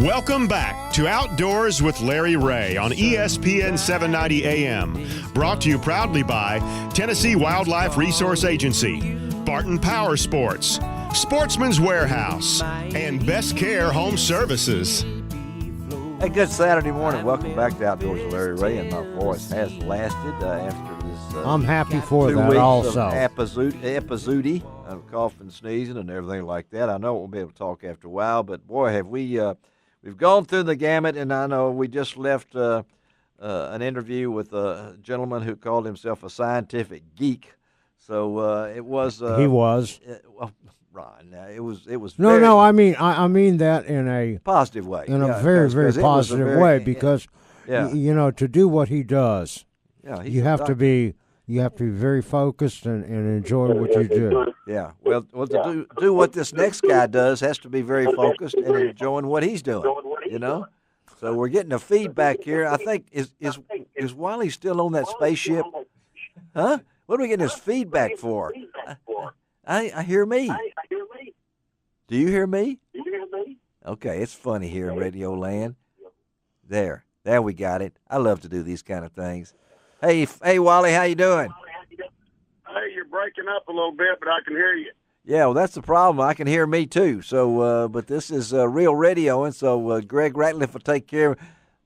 Welcome back to Outdoors with Larry Rea on ESPN 790 AM. Brought to you proudly by Tennessee Wildlife Resource Agency, Barton Power Sports, Sportsman's Warehouse, and Best Care Home Services. Hey, good Saturday morning. Welcome back to Outdoors with Larry Rea, and my voice has lasted after this I'm happy for 2 that weeks also. of episode of coughing, sneezing, and everything like that. I know we'll be able to talk after a while, but boy, have we we've gone through the gamut, and I know we just left an interview with a gentleman who called himself a scientific geek. So it was. He was. Well, Ron, it was. No. I mean that in a positive way. In a very, very positive way, because to do what he does, you have to be very focused and enjoy what you do. Yeah. Well, to do what this next guy does has to be very focused and enjoying what he's doing. You know. So we're getting a feedback here. I think is Wiley still on that spaceship? Huh? What are we getting this feedback for? I hear me. Do you hear me? Okay, it's funny here in Radio Land. There we got it. I love to do these kind of things. Hey, Wally, how you doing? Hey, you're breaking up a little bit, but I can hear you. Yeah, well, that's the problem. I can hear me too. So, but this is real radio, and so Greg Ratliff will take care of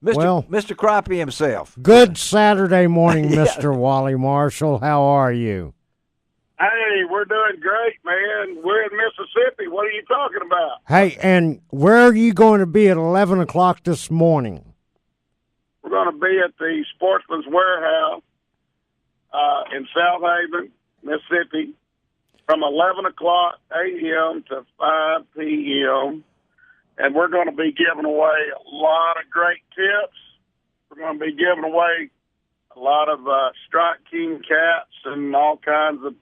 Mr. Crappie himself. Good Saturday morning, Mr. Wally Marshall. How are you? Hey, we're doing great, man. We're in Mississippi. What are you talking about? Hey, and where are you going to be at 11 o'clock this morning? We're going to be at the Sportsman's Warehouse in South Haven, Mississippi, from 11 o'clock a.m. to 5 p.m., and we're going to be giving away a lot of great tips. We're going to be giving away a lot of Strike King caps and all kinds of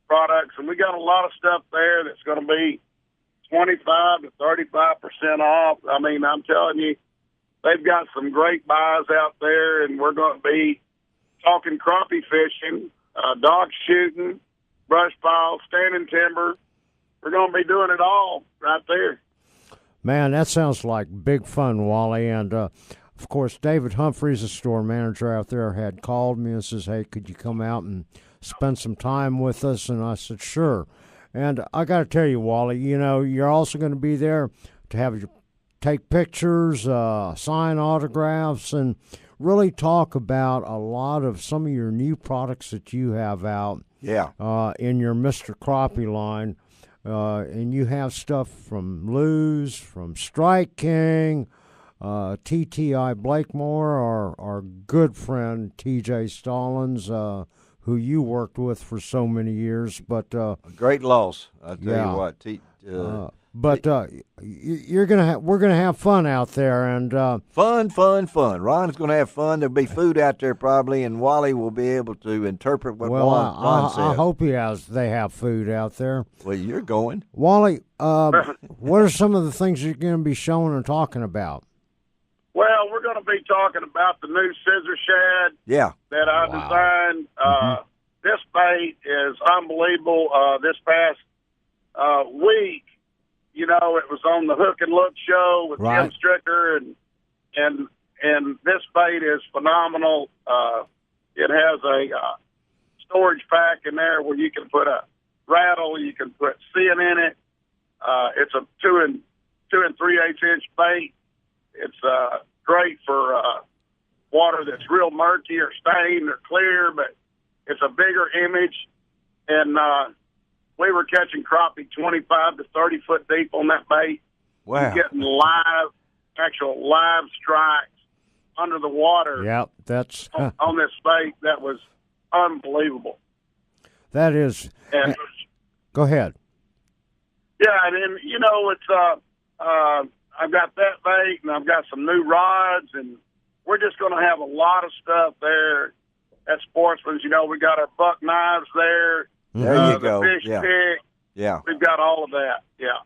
products, and we got a lot of stuff there that's going to be 25 to 35% off. I mean, I'm telling you, they've got some great buys out there, and we're going to be talking crappie fishing, dog shooting, brush pile, standing timber. We're going to be doing it all right there. Man, that sounds like big fun, Wally. And, of course, David Humphreys, the store manager out there, had called me and says, hey, could you come out and spend some time with us? And I said, sure. And I got to tell you, Wally, you're also going to be there to take pictures, sign autographs, and really talk about a lot of some of your new products that you have out in your Mr. Crappie line. And you have stuff from Lou's, from Strike King, TTI Blakemore, our good friend TJ Stallings, who you worked with for so many years. But a great loss, I tell you what. We're gonna have fun out there, and fun. Ron's gonna have fun. There'll be food out there probably, and Wally will be able to interpret what Ron said. I hope they have food out there. Well, you're going, Wally. What are some of the things you're going to be showing and talking about? Well, we're going to be talking about the new scissor shad that I designed. This bait is unbelievable. This past week, it was on the Hook and Look show with Jim Stricker, and this bait is phenomenal. It has a storage pack in there where you can put a rattle, you can put sin in it. It's a 2 3/8 inch bait. It's great for water that's real murky or stained or clear, but it's a bigger image. And we were catching crappie 25 to 30 foot deep on that bait. Wow. You're getting actual live strikes under the water. Yep, that's on this bait. That was unbelievable. That is. And, go ahead. Yeah, and then, it's I've got that bait, and I've got some new rods, and we're just going to have a lot of stuff there at Sportsman's. We got our buck knives there. There you go. The fish pick. Yeah. We've got all of that. Yeah.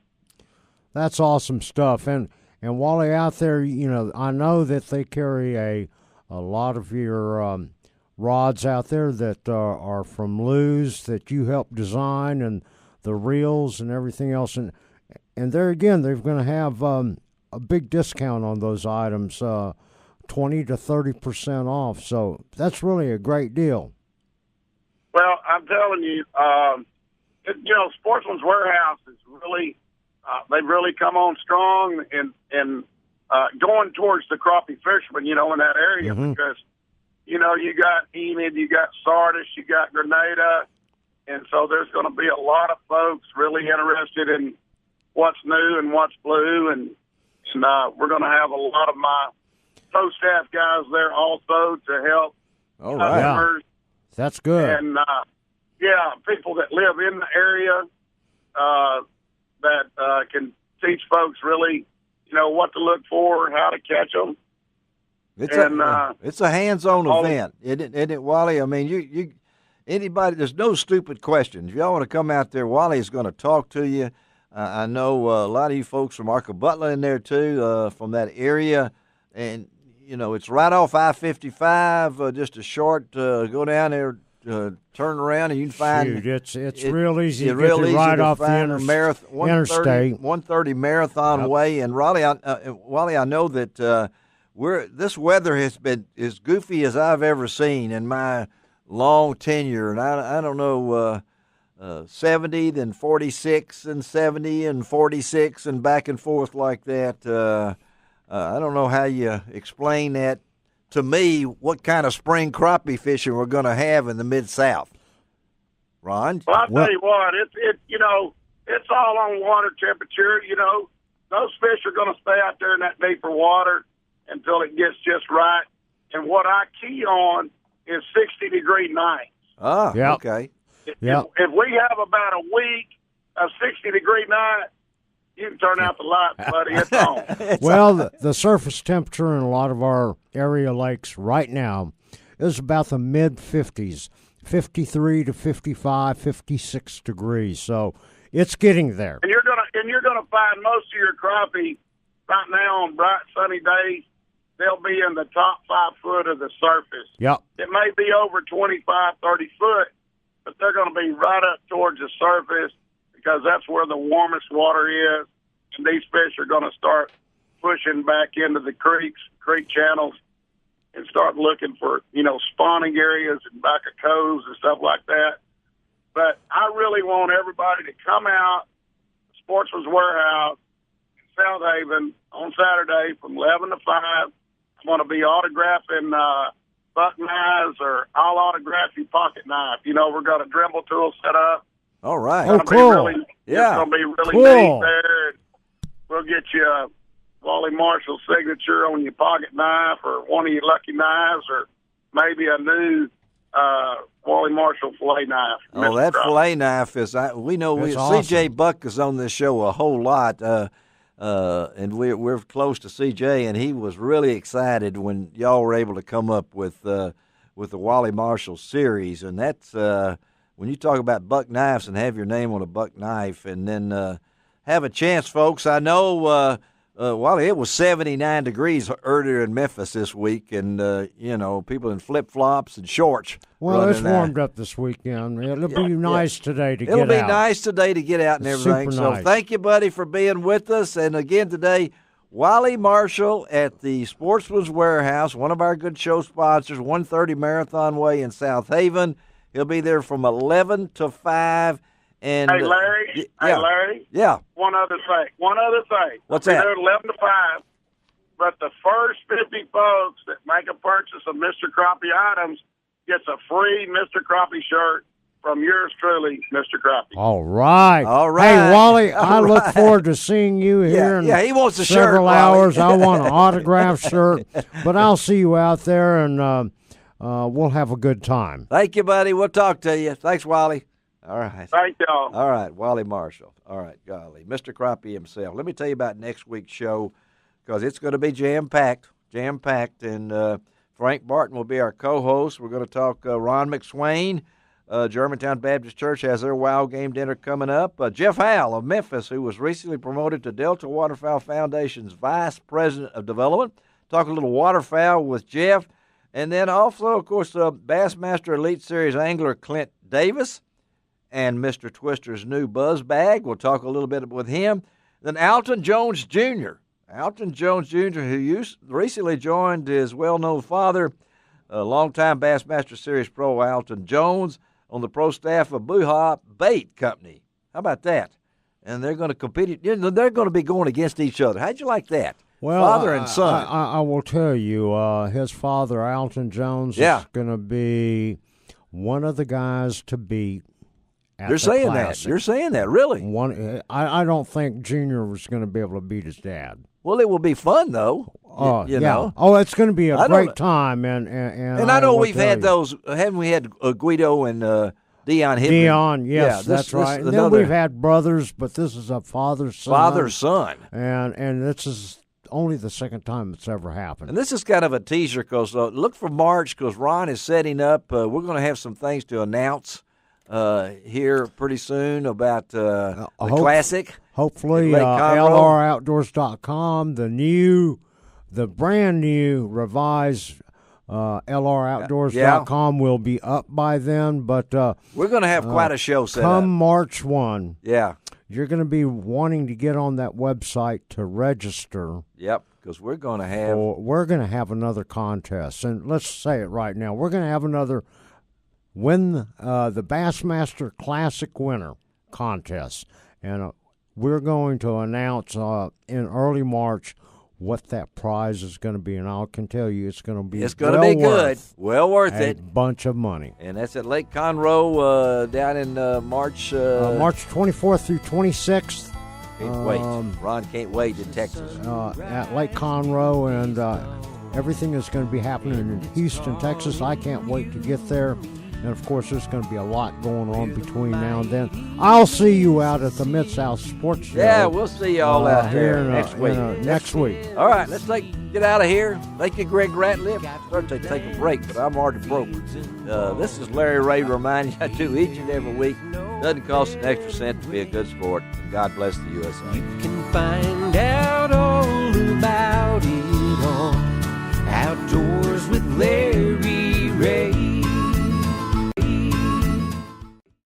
That's awesome stuff. And Wally, out there, I know that they carry a lot of your rods out there that are from Lou's that you helped design, and the reels and everything else. And there again, they're going to have a big discount on those items, 20 to 30% off. So that's really a great deal. Well, I'm telling you, Sportsman's Warehouse is really they've really come on strong and going towards the crappie fishermen, in that area because, you got Enid, you got Sardis, you got Grenada, and so there's going to be a lot of folks really interested in what's new and what's blue, and we're going to have a lot of my tow staff guys there also to help customers. Yeah. That's good. And, people that live in the area that can teach folks really, what to look for, how to catch them. It's a hands-on event, isn't it, Wally? I mean, anybody, there's no stupid questions. If y'all want to come out there, Wally is going to talk to you. I know a lot of you folks from Arca Butler in there, too, from that area. And, it's right off I-55, just a short, go down there, turn around, and you can find. It's real easy to get right off the interstate. 130 Marathon Way. And Wally, I know that this weather has been as goofy as I've ever seen in my long tenure. And I don't know, 70, then 46, and 70, and 46, and back and forth like that. I don't know how you explain that to me, what kind of spring crappie fishing we're going to have in the Mid-South. Ron? Well, I'll tell you what, it's all on water temperature. Those fish are going to stay out there in that deeper water until it gets just right. And what I key on is 60-degree nights. Ah, yeah. Okay. If we have about a week of 60-degree nights, you can turn out the lights, buddy. It's on. Well, the surface temperature in a lot of our area lakes right now is about the mid-50s, 53 to 55, 56 degrees. So it's getting there. And you're gonna find most of your crappie right now on bright sunny days. They'll be in the top 5 foot of the surface. Yep. It may be over 25, 30 foot, but they're going to be right up towards the surface, because that's where the warmest water is, and these fish are going to start pushing back into the creek channels and start looking for, spawning areas and back of coves and stuff like that. But I really want everybody to come out to Sportsman's Warehouse in South Haven on Saturday from 11 to 5. I'm going to be autographing buck knives, or I'll autograph you pocket knife. We're going to Dremel tool set up. All right. Oh, cool. It's going to be really neat there. We'll get you a Wally Marshall signature on your pocket knife, or one of your lucky knives, or maybe a new Wally Marshall fillet knife. Oh, that fillet knife is, we know awesome. C.J. Buck is on this show a whole lot, and we're close to C.J., and he was really excited when y'all were able to come up with the Wally Marshall series, and that's when you talk about buck knives and have your name on a buck knife, and then have a chance, folks. I know, Wally, it was 79 degrees earlier in Memphis this week, and, people in flip-flops and shorts. Well, it's warmed up this weekend. It'll be nice today to get out. It'll be nice today to get out and everything. Super so nice. Thank you, buddy, for being with us. And again today, Wally Marshall at the Sportsman's Warehouse, one of our good show sponsors, 130 Marathon Way in South Haven. He'll be there from 11 to 5. And, hey, Larry. Larry. Yeah. One other thing. What's that? There 11 to 5. But the first 50 folks that make a purchase of Mr. Crappie items gets a free Mr. Crappie shirt from yours truly, Mr. Crappie. All right. Hey, Wally, I look forward to seeing you here in he wants a several shirt, hours. I want an autographed shirt, but I'll see you out there, and we'll have a good time. Thank you, buddy. We'll talk to you. Thanks, Wally. All right. Thank y'all. All right, Wally Marshall. All right, golly. Mr. Crappie himself. Let me tell you about next week's show, because it's going to be jam-packed, and Frank Barton will be our co-host. We're going to talk Ron McSwain. Germantown Baptist Church has their Wild Game Dinner coming up. Jeff Howell of Memphis, who was recently promoted to Delta Waterfowl Foundation's Vice President of Development. Talk a little waterfowl with Jeff. And then also, of course, Bassmaster Elite Series angler Clint Davis and Mr. Twister's new buzz bag. We'll talk a little bit with him. Then Alton Jones Jr., Alton Jones Jr., who recently joined his well-known father, longtime Bassmaster Series pro Alton Jones, on the pro staff of Buha Bait Company. How about that? And they're going to compete. They're going to be going against each other. How'd you like that? Well, father and son. I will tell you, his father, Alton Jones, is going to be one of the guys to beat. You're saying that. You're saying that, really? I don't think Junior was going to be able to beat his dad. Well, it will be fun, though. You know. Oh, it's going to be a great time. And I know we've had those. Haven't we had Guido and Dion Hibbert? Dion, yes, that's right. And then we've had brothers, but this is a father-son. Father-son. And this is only the second time it's ever happened. And this is kind of a teaser because look for March because Ron is setting up. We're going to have some things to announce here pretty soon about the Classic. Hopefully, LROutdoors.com, the brand new revised LROutdoors.com will be up by then. But we're going to have quite a show set up. Come March 1. Yeah. You're going to be wanting to get on that website to register. Yep, because we're going to have another contest. And let's say it right now. We're going to have another win the Bassmaster Classic winner contest. And we're going to announce in early March what that prize is going to be, and I can tell you it's going to be good, well worth it, a bunch of money. And that's at Lake Conroe down in March 24th through 26th. Can't wait. Ron can't wait in Texas. At Lake Conroe, and everything is going to be happening in Houston, Texas. I can't wait to get there. And, of course, there's going to be a lot going on between now and then. I'll see you out at the Mid-South Sports Show. Yeah, we'll see you all out there next week. Next week. All right, let's get out of here. Thank you, Greg Ratliff. Start to take a break, but I'm already broke. This is Larry Ray reminding you I do each and every week. Doesn't cost an extra cent to be a good sport. God bless the USA. You can find out